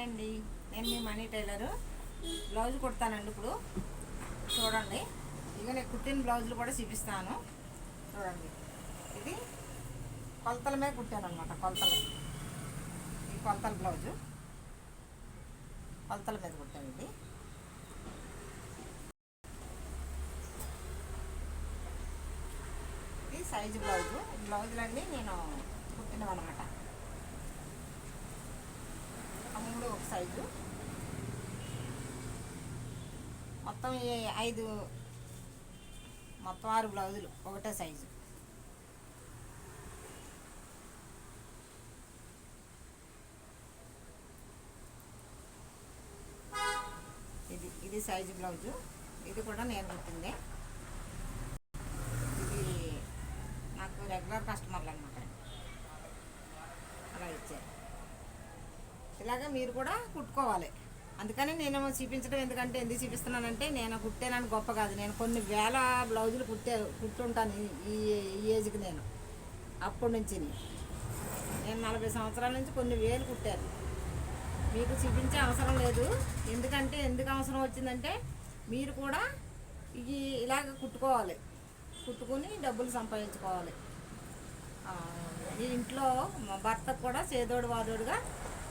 Hi అండి, నేను మీ money tailor. Blouse కుడతానండి. ఇప్పుడు చూడండి, ఇక నేను కుట్టిన బ్లౌజులు కూడా చూపిస్తాను. చూడండి, ఇది కొలతల మీద కుట్టాను అనమాట. ఈ కొలతల బ్లౌజు కొలతల మీద కుట్టాను. ఇది సైజు బ్లౌజులన్నీ నేను కుట్టినవి అనమాట. మూడు ఒక సైజు, మొత్తం 6 బ్లౌజులు ఒకటే సైజు. ఇది సైజు బ్లౌజు. ఇది కూడా నేను కుట్టిందే. ఇది నాకు రెగ్యులర్ కస్టమర్లు అనమాట, అలా ఇచ్చారు. ఇలాగే మీరు కూడా కుట్టుకోవాలి. అందుకని నేను చూపించడం ఎందుకు చూపిస్తున్నానంటే, నేను కుట్టానని గొప్ప కాదు. నేను కొన్ని వేల బ్లౌజులు కుట్టుంటాను ఈ ఏజ్కి. నేను అప్పటి నుంచి నేను 40 సంవత్సరాల నుంచి కొన్ని వేలు కుట్టాను. మీకు చూపించే అవసరం లేదు. ఎందుకు అవసరం వచ్చిందంటే, మీరు కూడా ఇలాగ కుట్టుకోవాలి. కుట్టుకుని డబ్బులు సంపాదించుకోవాలి. ఈ ఇంట్లో మా భర్తకు కూడా చేదోడు వాదోడుగా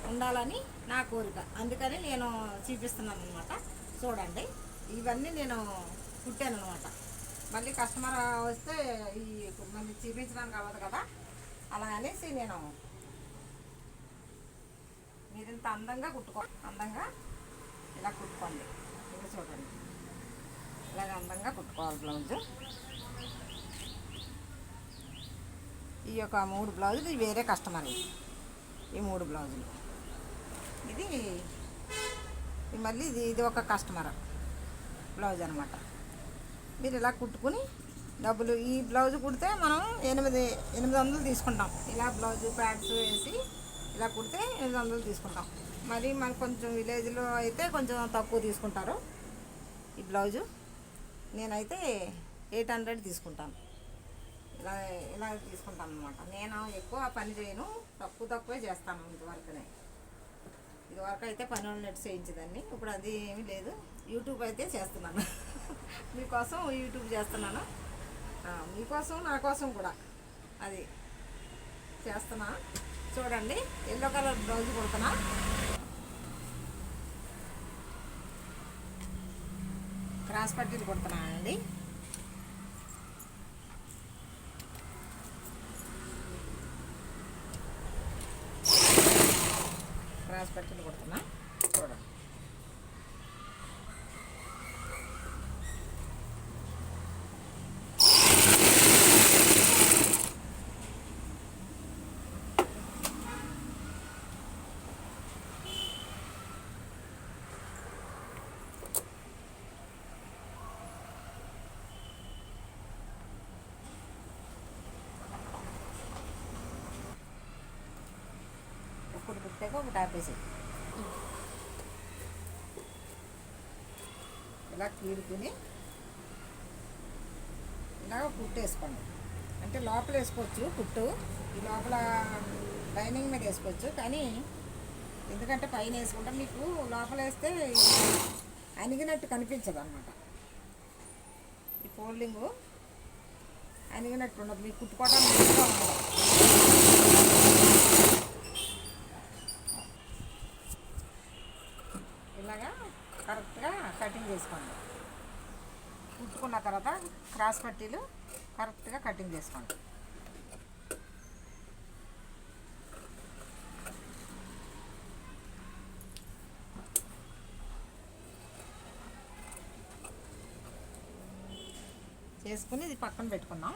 ఉండాలని నా కోరిక. అందుకని నేను చూపిస్తున్నాను అనమాట. చూడండి, ఇవన్నీ నేను కుట్టాను అనమాట. మళ్ళీ కస్టమర్ వస్తే మళ్ళీ చూపించడానికి అవ్వదు కదా, అలా అనేసి మీరు ఇంత అందంగా అందంగా ఇలా కుట్టుకోండి. ఇలా చూడండి, ఇలాగ అందంగా కుట్టుకోవాలి బ్లౌజు. ఈ యొక్క 3 బ్లౌజులు వేరే కస్టమర్. ఈ 3 బ్లౌజులు మళ్ళీ ఇది ఒక కస్టమర్ బ్లౌజ్ అనమాట. మీరు ఇలా కుట్టుకుని డబ్బులు, ఈ బ్లౌజ్ కుడితే మనం 800 తీసుకుంటాం. ఇలా బ్లౌజు ప్యాడ్స్ వేసి ఇలా కుడితే 800 తీసుకుంటాం. మరి మనకు కొంచెం విలేజ్లో అయితే కొంచెం తక్కువ తీసుకుంటారు ఈ బ్లౌజు. నేనైతే 800 తీసుకుంటాను. ఇలా తీసుకుంటాను అనమాట. నేను ఎక్కువ పని చేయను, తక్కువే చేస్తాను. ఇదివరకు అయితే పని ఉన్నట్టు చేయించేదాన్ని. ఇప్పుడు అది ఏమీ లేదు. యూట్యూబ్ అయితే చేస్తున్నాను. మీకోసం యూట్యూబ్ చేస్తున్నాను. మీకోసం, నా కోసం కూడా అది చేస్తున్నా. చూడండి, ఎల్లో కలర్ బ్లౌజ్ కుడుతున్నా. క్రాస్ పట్టీలు కుడుతున్నానండి. క్రాస్ పట్టీలు కుడుతున్నా. చూడండి, ఒకటి కుట్టాక ఒకటి ఆపేసి ఇలా కీడుకుని ఇలాగ కుట్టేసుకోండి. అంటే లోపల వేసుకోవచ్చు కుట్టు, ఈ లోపల లైనింగ్ మీద వేసుకోవచ్చు. కానీ ఎందుకంటే పైన వేసుకుంటే మీకు లోపల వేస్తే అణిగినట్టు కనిపించదు అన్నమాట. ఈ ఫోల్డింగు అణిగినట్టు ఉండదు, మీకు కుట్టుకోవడానికి ఈజీగా ఉండదు. ఇలాగా కరెక్ట్గా కటింగ్ చేసుకోండి. కుట్టుకున్న తర్వాత క్రాస్ పట్టీలు కరెక్ట్గా కటింగ్ చేసుకోండి. చేసుకుని ఇది పక్కన పెట్టుకున్నాం.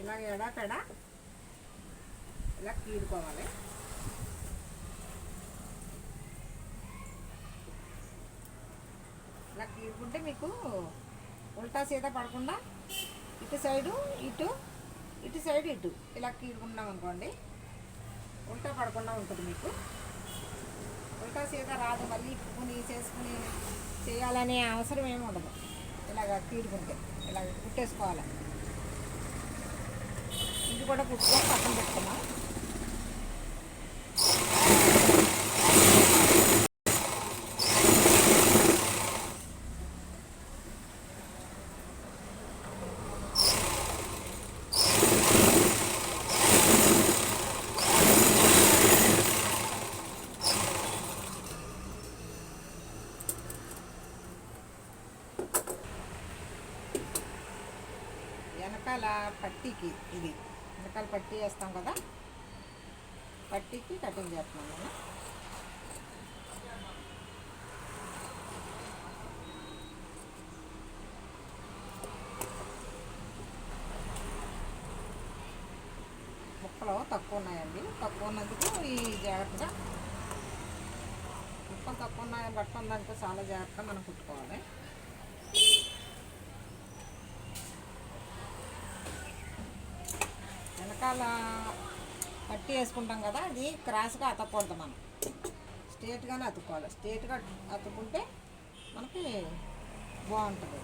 ఇలాగ ఎడాపెడ ఇలా కీడుకోవాలి. ఇలా కీడుకుంటే మీకు ఉల్టా సీదా పడకుండా ఇటు సైడు ఇటు ఇలా కీడుకున్నాం అనుకోండి, ఉల్టా పడకుండా ఉంటుంది. మీకు ఉల్టా సీదా రాదు. మళ్ళీ ఇప్పుకుని చేసుకుని చేయాలనే అవసరం ఏమి ఉండదు. ఇలాగ కీడుకుంటే ఇలాగ కుట్టేసుకోవాలి. ఇది కూడా కుట్టుకొని పక్కన పెట్టుకున్నాం. పట్టీకి ఇది వెనకాల పట్టీ వేస్తాం కదా, పట్టీకి కటింగ్ చేస్తున్నాం నేను. ముక్కలు తక్కువ ఉన్నాయండి, తక్కువ ఉన్నందుకు ఈ జాగ్రత్తగా ముక్కలు తక్కువ ఉన్నాయి బట్ట ఉందంటే చాలా జాగ్రత్తగా మనం కుట్టుకోవాలి. వెనకాల పట్టి వేసుకుంటాం కదా, అది క్రాస్గా అతకూడదు, మనం స్ట్రేట్గానే అతుక్కోవాలి. స్ట్రేట్గా అతుక్కుంటే మనకి బాగుంటుంది.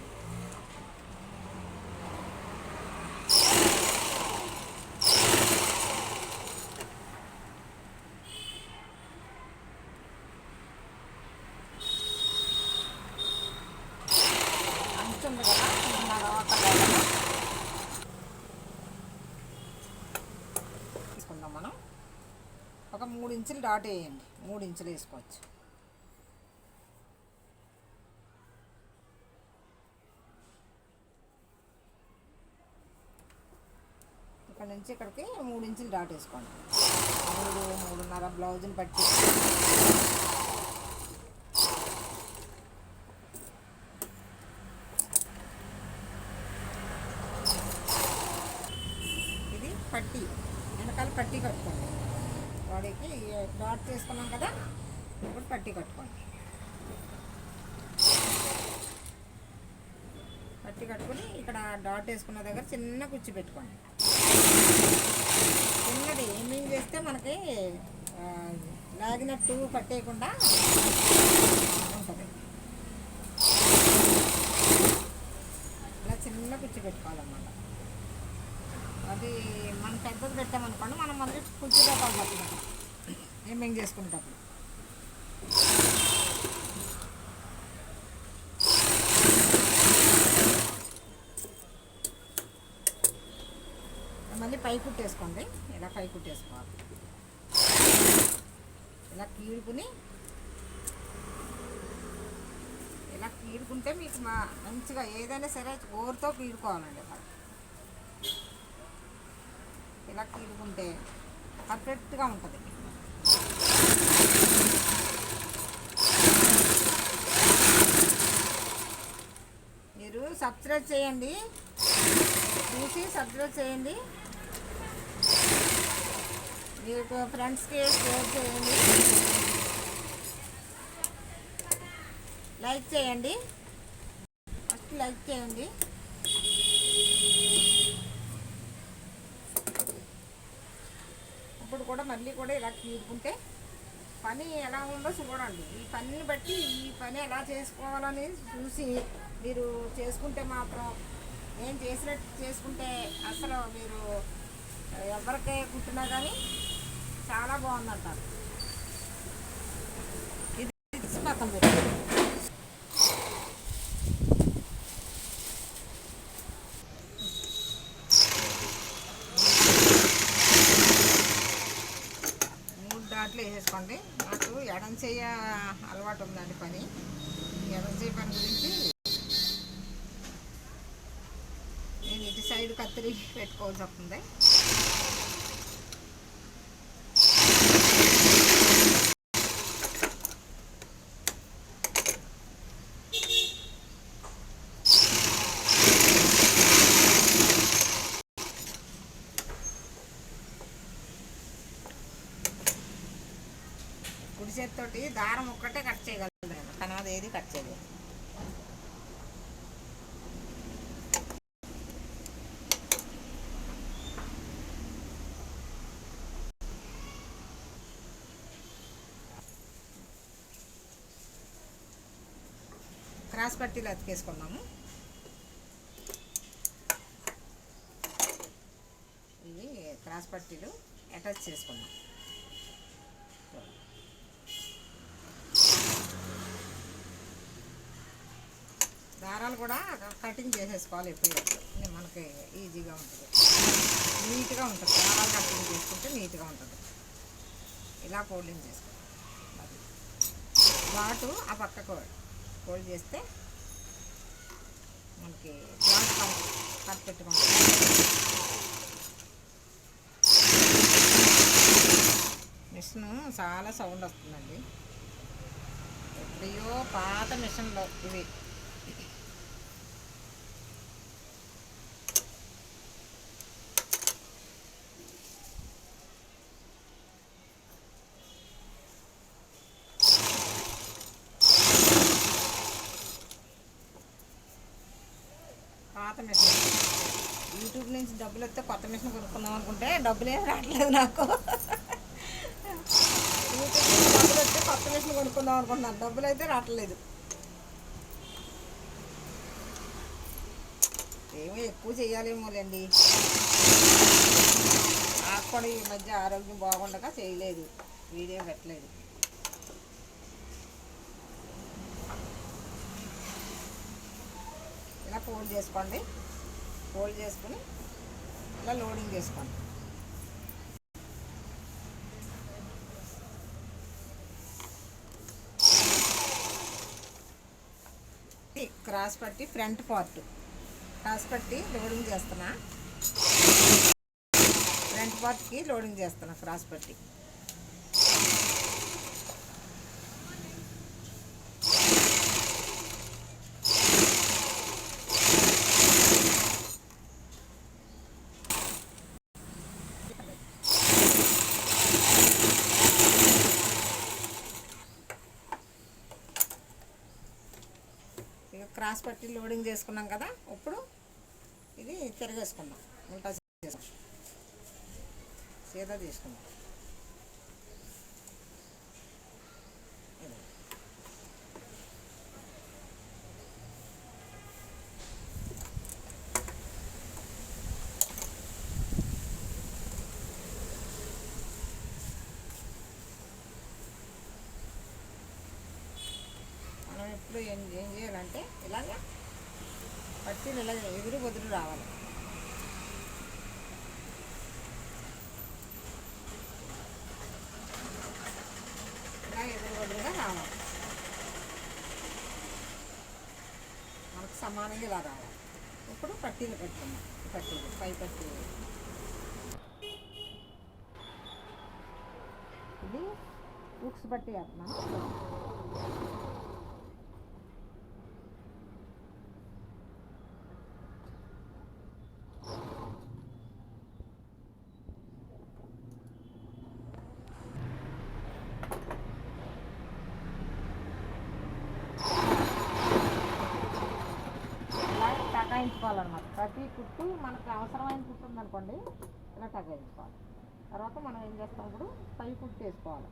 అంచుంది కదా తీసుకుందాం మనం. ఒక 3 ఇంచులు డాట్ వేయండి, 3 ఇంచులు వేసుకోవచ్చు. ఇక్కడ నుంచి ఇక్కడికి 3 ఇంచులు డాట్ వేసుకోండి. 3.5 బ్లౌజ్ని పట్టి ఇది పట్టి వెనకాల పట్టి కట్టుకోండి. బాడీకి డాట్ చేసుకున్నాం కదా, ఇప్పుడు పట్టి కట్టుకోండి. పట్టి కట్టుకుని ఇక్కడ డాట్ వేసుకున్న దగ్గర చిన్న కుచ్చి పెట్టుకోండి. చిన్నది ఏమేం చేస్తే మనకి లాగినట్టు పట్టేయకుండా ఉంటుంది. ఇలా చిన్న కుచ్చి పెట్టుకోవాలన్నమాట. అది మనం పెద్దది పెట్టామనుకోండి, మనం మళ్ళీ కుచ్చి పెట్టాలి ఏమేం చేసుకునేటప్పుడు. మళ్ళీ పై కుట్టేసుకోండి. ఇలా పై కుట్టేసుకోవాలి. ఇలా కీడుకుని ఇలా కీడుకుంటే మీకు మంచిగా ఏదైనా సరే ఓరుతో కీడుకోవాలండి. ఇలా కీడుకుంటే పర్ఫెక్ట్గా ఉంటుంది. మీరు సబ్స్క్రైబ్ చేయండి, చూసి సబ్స్క్రైబ్ చేయండి, మీకు ఫ్రెండ్స్కి షేర్ చేయండి, లైక్ చేయండి. ఫస్ట్ లైక్ చేయండి. ఇప్పుడు కూడా మళ్ళీ కూడా ఇలా కీడుకుంటే పని ఎలా ఉందో చూడండి. ఈ పనిని బట్టి ఈ పని ఎలా చేసుకోవాలని చూసి మీరు చేసుకుంటే మాత్రం, నేను చేసినట్టు చేసుకుంటే అసలు మీరు ఎవరికే కుట్టినా కానీ చాలా బాగుందంటారు. ఇది పక్కన పెట్టి డాట్లు వేసేసుకోండి. నాకు ఎడం చెయ్య అలవాటు ఉందండి పని. ఎడం చెయ్య పని గురించి నేను ఇటు సైడ్ కత్తిరి పెట్టుకోవాల్సి వస్తుంది. కుడి చేతితోటి దారం ఒక్కటే కట్ చేయగలదు నేను, తర్వాత ఏది కట్ చేయలేదు. క్రాస్ పట్టీలు అతికేసుకున్నాము. ఇవి క్రాస్ పట్టీలు అటాచ్ చేసుకున్నాం. దారాలు కూడా కటింగ్ చేసేసుకోవాలి ఎప్పుడు, మనకి ఈజీగా ఉంటుంది, నీట్గా ఉంటుంది. దారాలు కటింగ్ చేసుకుంటే నీట్గా ఉంటుంది. ఇలా ఫోల్డింగ్ చేసుకోవాలి. ఘాటు ఆ పక్కకు ఫోల్డ్ చేస్తే మనకి ఘాటు కప్పెట్టుకుంటాం. మిషన్ చాలా సౌండ్ వస్తుందండి. ఎప్పుడో పాత మిషన్లో ఇవి. పాత మిషన్ యూట్యూబ్ నుంచి డబ్బులు వస్తే కొత్త మిషన్ కొనుక్కుందాం అనుకుంటే డబ్బులు ఏం రావట్లేదు నాకు. యూట్యూబ్ నుంచి డబ్బులు వస్తే కొత్త మిషన్ కొనుక్కుందాం అనుకుంటున్నాను, డబ్బులు అయితే రావట్లేదు. ఏమో ఎక్కువ చేయాలేమోలేండి. నాకు కూడా ఈ మధ్య ఆరోగ్యం బాగుండగా చేయలేదు, వీడియో పెట్టలేదు. ఇలా ఫోల్డ్ చేసుకోండి, ఫోల్డ్ చేసుకుని ఇలా లోడింగ్ చేసుకోండి. క్రాస్ పట్టి ఫ్రంట్ పార్ట్ క్రాస్ పట్టి లోడింగ్ చేస్తున్నా. ఫ్రంట్ పార్ట్కి లోడింగ్ చేస్తున్నా క్రాస్ పట్టి. క్రాస్ పట్టి లోడింగ్ చేసుకున్నాం కదా, ఇప్పుడు ఇది తిరగేసుకుందాం. ఉల్టా సీదా తీసుకుందాం. మనం ఎప్పుడు ఏం చేయాలంటే ఇలాగ పట్టీలు ఇలా ఎదురు బదురు రావాలి. ఇలా ఎదురు బదురుగా రావాలి, మనకు సమానంగా ఇలా రావాలి. ఇప్పుడు పట్టీలు పెట్టుకున్నాం. పట్టీలు పై పట్టీలు ఇది ఉక్స్ పట్టి వేస్తున్నాం. టకాయించుకోవాలన్నమాట. ప్రతి కుట్టు మనకు అవసరమైన కుట్టు ఉందనుకోండి, ఇలా టకాయించుకోవాలి. తర్వాత మనం ఏం చేస్తాం, ఇప్పుడు పై కుట్టు వేసుకోవాలి.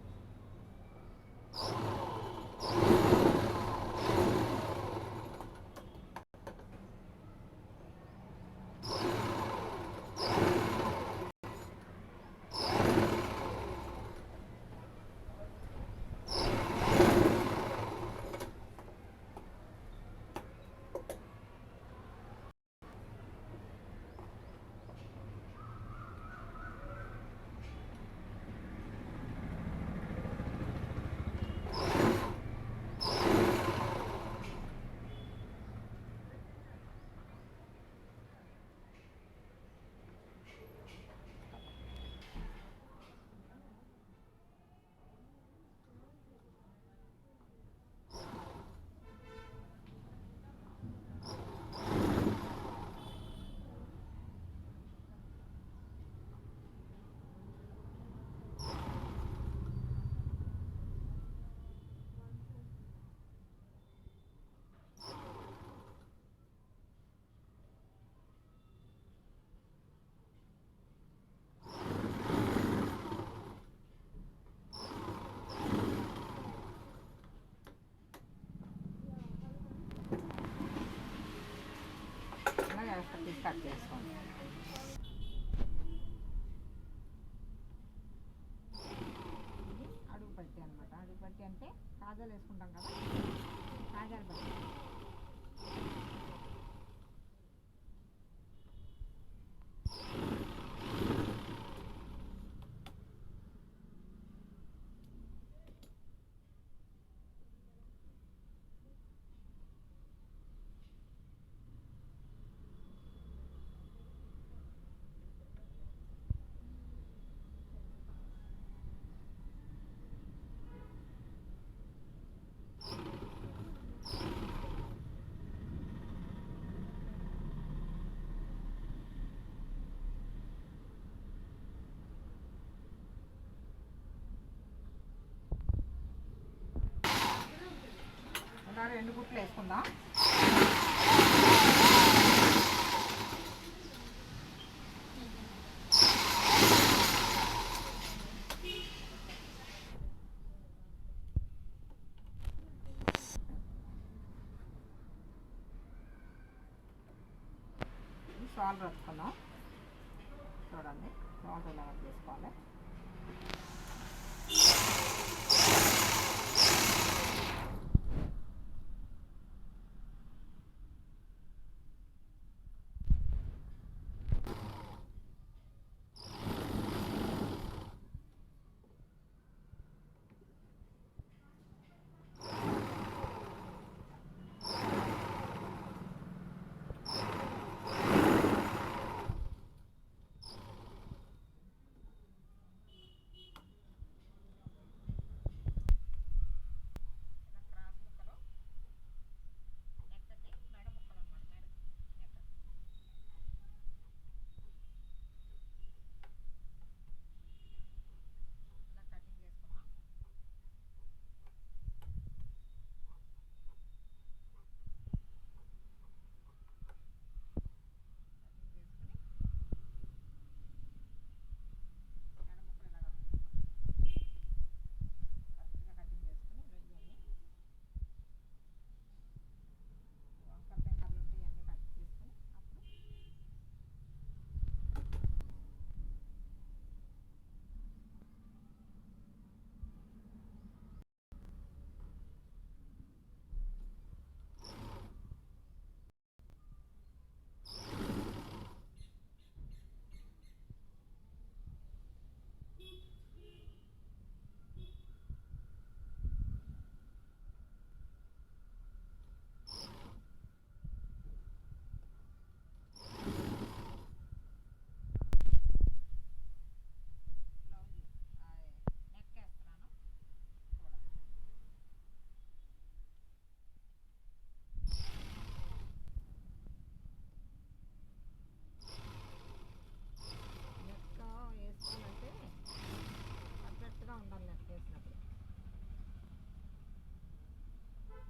కట్ చేసుకోండి. అడుగు పట్టి అనమాట. అడుగు పట్టి అంటే కాజాలు వేసుకుంటాం కదా, కాజాలు పట్టి. ఒక 2 కుట్లు వేసుకుందాం. షాల్ రచ్చుకుందాం. చూడండి షాల్ ఇలా తీసుకోవాలి.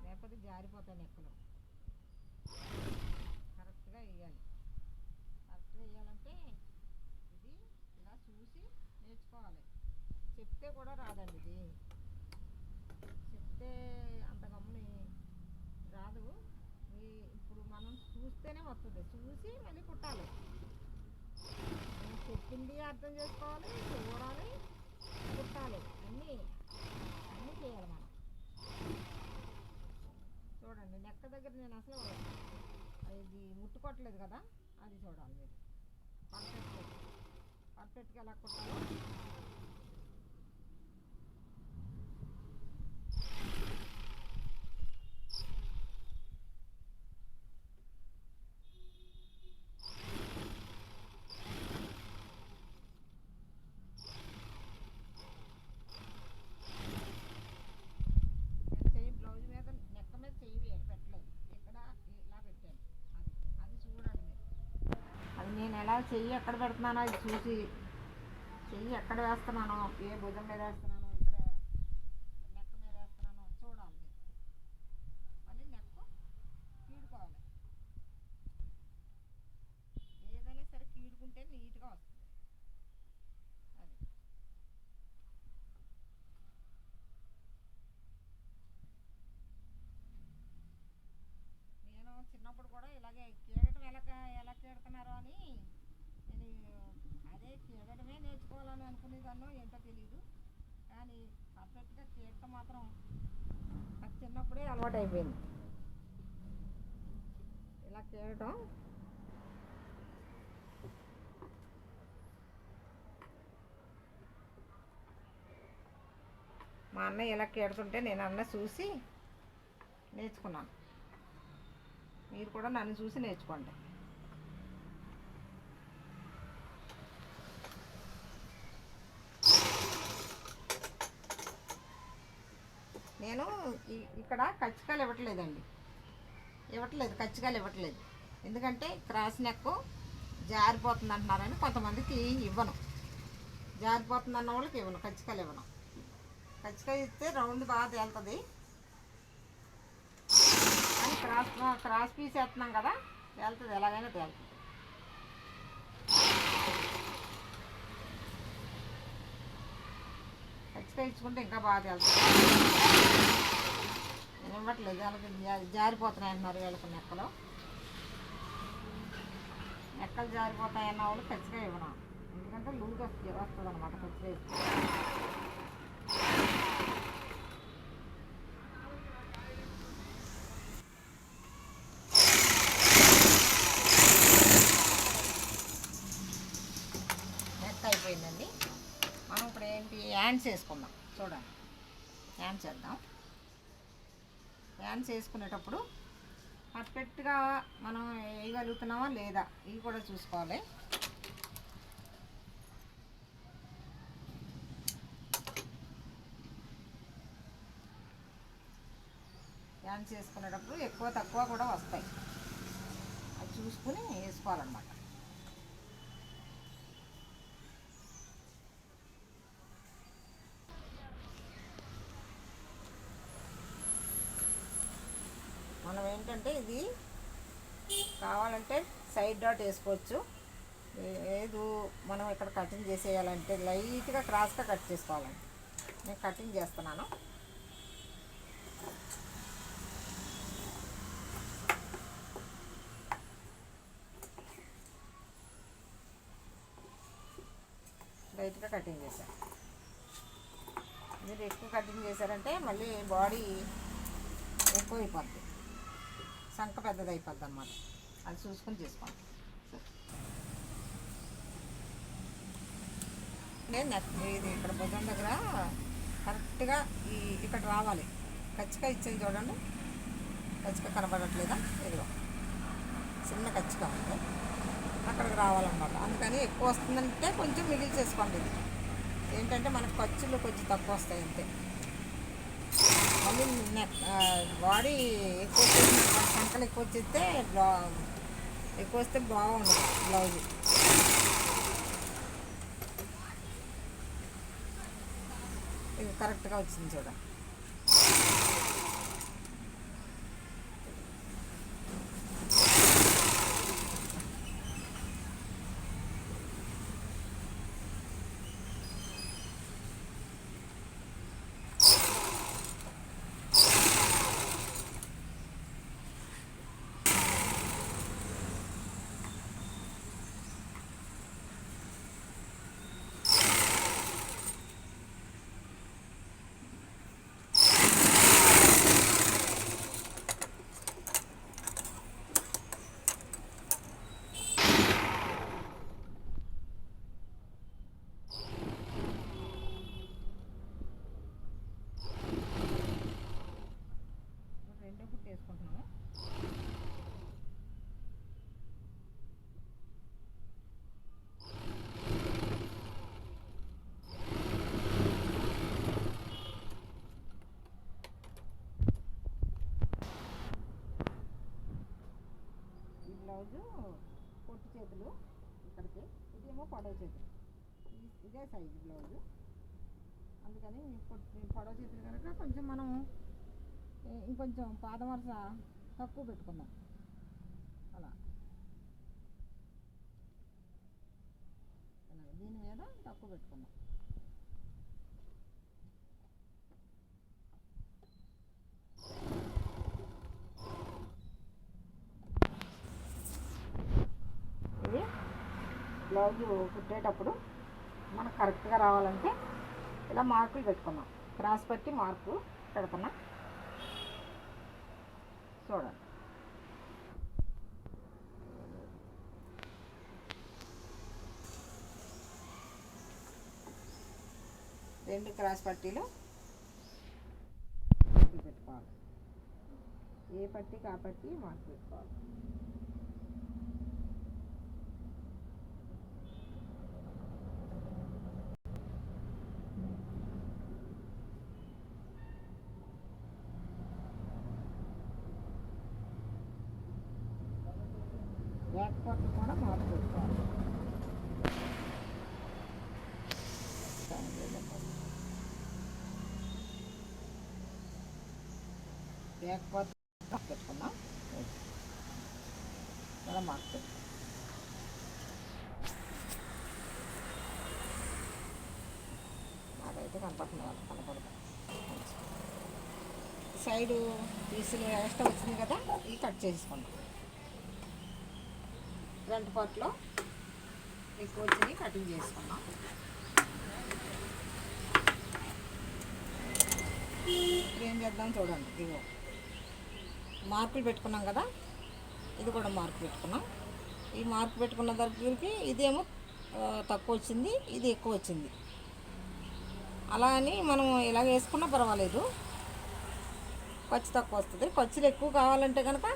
లేకపోతే జారిపోతాయి నెక్కలు. కరెక్ట్గా వేయాలి. కరెక్ట్గా వేయాలంటే ఇది ఇలా చూసి నేర్చుకోవాలి. చెప్తే కూడా రాదండి. ఇది చెప్తే అంత గమ్ముని రాదు. ఇప్పుడు మనం చూస్తేనే వస్తుంది. చూసి మళ్ళీ కుట్టాలి. మనం చెప్పింది అర్థం చేసుకోవాలి, చూడాలి, కుట్టాలి. అన్నీ చేయాలి మనం. చూడండి నెక్క దగ్గర నేను అసలు ఇది ముట్టుకోవట్లేదు కదా, అది చూడాలి మీరు. పర్ఫెక్ట్గా ఎలా కుట్టాలో నేను ఎలా చెయ్యి ఎక్కడ పెడుతున్నానో అది చూసి, చెయ్యి ఎక్కడ వేస్తున్నానో, ఏ భుజం మీద వేస్తున్నానో, ఇక్కడ నెక్ మీద వేస్తున్నానో చూడాలి మీరు. మళ్ళీ నెక్ కీడుకోవాలి. ఏదైనా సరే కీడుకుంటే నీట్గా వస్తుంది. అది నేను చిన్నప్పుడు కూడా ఇలాగే కీడటం ఎలా కీడుతున్నారో అని నేను అదే కీడటమే నేర్చుకోవాలని అనుకునేదాన్నో ఏంటో తెలీదు. కానీ పర్ఫెక్ట్గా కీడటం మాత్రం నాకు చిన్నప్పుడే అలవాటు అయిపోయింది. ఇలా కీడటం మా అన్నయ్య ఇలా కీడుతుంటే నేను అన్న చూసి నేర్చుకున్నాను. మీరు కూడా నన్ను చూసి నేర్చుకోండి. నేను ఇక్కడ కచ్చికాయలు ఇవ్వట్లేదండి, కచ్చికాయలు ఇవ్వట్లేదు. ఎందుకంటే క్రాస్ నెక్ జారిపోతుంది అంటున్నారని కొంతమందికి ఇవ్వను. జారిపోతుంది అన్న వాళ్ళకి ఇవ్వను, కచ్చికాయలు ఇవ్వను. కచ్చికాయ ఇస్తే రౌండ్ బాగా తేలుతుంది. క్రాస్ క్రాస్ పీస్ వేస్తున్నాం కదా, తేలుతుంది, ఎలాగైనా తేలుతుంది. ఖచ్చితంగా ఇచ్చుకుంటే ఇంకా బాగా తేలుతుంది. నేను ఇవ్వట్లేదు, వాళ్ళకి జారిపోతున్నాయి అంటున్నారు వీళ్ళకి నెక్కలు. నెక్కలు జారిపోతాయన్న వాళ్ళు ఖచ్చితంగా ఇవ్వను, ఎందుకంటే లూజ్ వస్తుంది అనమాట ఖచ్చితంగా. నెక్ అయిపోయిందండి. మనం ఇప్పుడు ఏంటి హ్యాండ్స్ వేసుకుందాం. చూడండి, హ్యాండ్స్ వేద్దాం. హ్యాండ్స్ వేసుకునేటప్పుడు పర్ఫెక్ట్గా మనం వేయగలుగుతున్నామా లేదా ఇవి కూడా చూసుకోవాలి. హ్యాండ్స్ వేసుకునేటప్పుడు ఎక్కువ తక్కువ కూడా వస్తాయి, అది చూసుకుని వేసుకోవాలన్నమాట. మనం ఏంటంటే ఇది కావాలంటే సైడ్ డాట్ వేసుకోవచ్చు, లేదు మనం ఇక్కడ కటింగ్ చేసేయాలంటే లైట్గా క్రాస్గా కట్ చేసుకోవాలండి. నేను కటింగ్ చేస్తున్నాను. లైట్గా కటింగ్ చేశాను. మీరు ఎక్కువ కటింగ్ చేశారంటే మళ్ళీ బాడీ ఎక్కువ అయిపోద్ది, సంక పెద్దది అయిపోద్ది అన్నమాట. అది చూసుకొని చేసుకోండి. ఇది ఇక్కడ భుజం దగ్గర కరెక్ట్గా ఇక్కడ రావాలి. కచ్చిగా ఇచ్చేది చూడండి, కచ్చిగా కనబడట్లేదా? ఇదిగో చిన్న కచ్చిగా ఉంది, అక్కడికి రావాలన్నమాట. అందుకని ఎక్కువ వస్తుందంటే కొంచెం మిగిలి చేసుకోండి. ఇది ఏంటంటే మనకు ఖర్చులు కొంచెం తక్కువ వస్తాయి అంతే. మళ్ళీ బాడీ ఎక్కువ వచ్చేసి సంకలు ఎక్కువ వచ్చేస్తే ఎక్కువ వస్తే బాగుండదు బ్లౌజ్. ఇది కరెక్ట్గా వచ్చింది చూడండి. వేసుకుంటున్నాము. ఈ బ్లౌజు పొట్టి చేతులు ఇక్కడికి, ఇదేమో పొడవు చేతులు, ఇదే సైజు బ్లౌజు. అందుకని పొడవు చేతులు కనుక కొంచెం మనం ఇంకొంచెం పాదం వరుస తక్కువ పెట్టుకుందాం. అలా దీని మీద తక్కువ పెట్టుకుందాం. ఇది బ్లౌజు కుట్టేటప్పుడు మనకు కరెక్ట్గా రావాలంటే ఇలా మార్కులు పెట్టుకుందాం. క్రాస్ పట్టి మార్కు పెడుతున్నా చూడండి. రెండు క్రాస్ పట్టీలు పెట్టుకోవాలి. ఏ పట్టీకి ఆ పట్టీ మార్క్ పెట్టుకోవాలి. బ్యాక్ పట్టు కూడా మార్క్ పెట్టుకోవాలి. బ్యాక్ పట్టు పెట్టుకుందాం. అలా మార్క్ అదైతే కనపడుతుంది, వాళ్ళకి కనపడదు. సైడు పీసులు ఎక్స్ట్రా వచ్చింది కదా, ఇవి కట్ చేసుకున్నాం. ఫ్రంట్ పార్ట్లో ఎక్కువ వచ్చినాయి కటింగ్ చేసుకున్నాం. ఇప్పుడు ఏం చేద్దాం చూడండి, ఇదిగో మార్కులు పెట్టుకున్నాం కదా, ఇది కూడా మార్క్ పెట్టుకున్నాం. ఈ మార్క్ పెట్టుకున్న దగ్గరికి ఇదేమో తక్కువ వచ్చింది, ఇది ఎక్కువ వచ్చింది. అలా అని మనం ఇలాగ వేసుకున్నా పర్వాలేదు, ఖర్చు తక్కువ వస్తుంది. ఖర్చులు ఎక్కువ కావాలంటే కనుక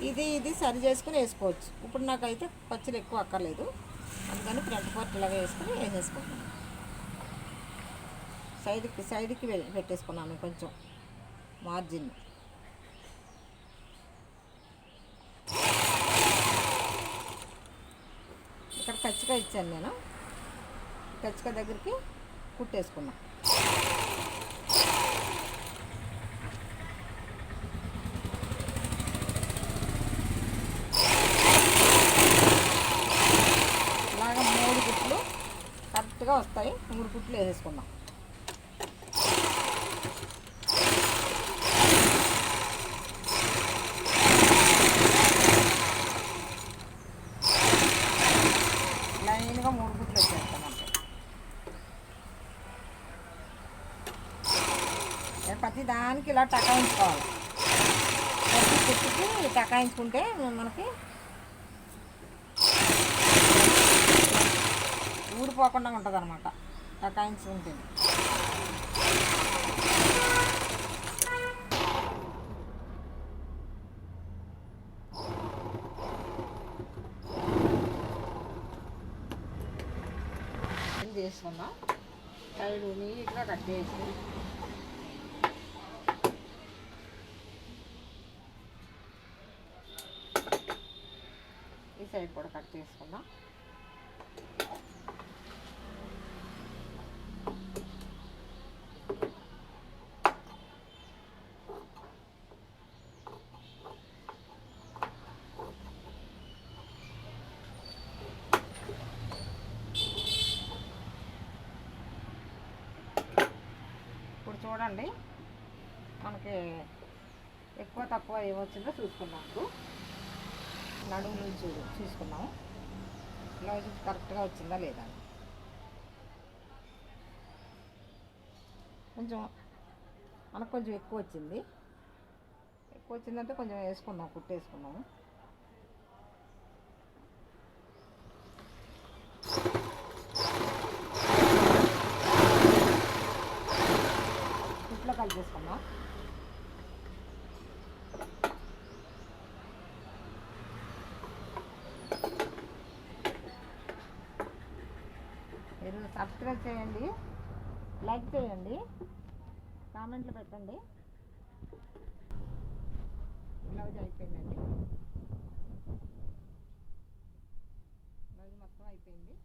ఇది సరి చేసుకుని వేసుకోవచ్చు. ఇప్పుడు నాకైతే ఖర్చులు ఎక్కువ అక్కర్లేదు, అందుకని ఫ్రంట్ పార్ట్ ఇలాగ వేసుకుని వేసేసుకుంటున్నాను. సైడ్కి పెట్టేసుకున్నాను కొంచెం మార్జిన్. ఇక్కడ కచ్చిగా ఇచ్చాను నేను, కచ్చిగా దగ్గరికి కుట్టేసుకున్నా. ఇలాగ 3 కుట్లు కరెక్ట్గా వస్తాయి. 3 కుట్లు వేసేసుకున్నాం. లైన్గా 3 కుట్లు వచ్చేస్తాం అంటే ప్రతి దానికి ఇలా టకాయించుకోవాలి. ప్రతి కుట్టుకి టకాయించుకుంటే మనకి ఊడిపోకుండా ఉంటుంది అనమాట, టకాయించుకుంటుంది. చేసుకున్నాం. సైడ్ నీట్గా కట్ చేసి ఈ సైడ్ కూడా కట్ చేసుకున్నాం. ఇప్పుడు చూడండి, మనకి ఎక్కువ తక్కువ ఏమొచ్చిందో చూసుకున్నాము. నడుము నుంచి చూసుకున్నాము, బ్లౌజ్ కరెక్ట్గా వచ్చిందా లేదా. కొంచెం మనకు కొంచెం ఎక్కువ వచ్చిందంటే కొంచెం వేసుకున్నాం, కుట్టేసుకున్నాము. కుట్లో కలిపేసుకున్నాం. మీరు సబ్స్క్రైబ్ చేయండి, లైక్ చేయండి, కామెంట్లు పెట్టండి. బ్లౌజ్ అయిపోయిందండి, బ్లౌజ్ మొత్తం అయిపోయింది.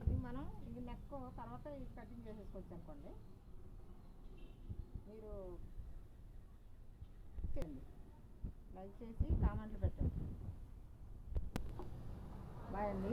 ఇది మనం ఇది నెక్ తర్వాత ఇది కటింగ్ చేసేసుకోవచ్చు అనుకోండి. మీరు చేయండి, లైక్ చేసి కామెంట్లు పెట్టండి. బాయ్ అండి.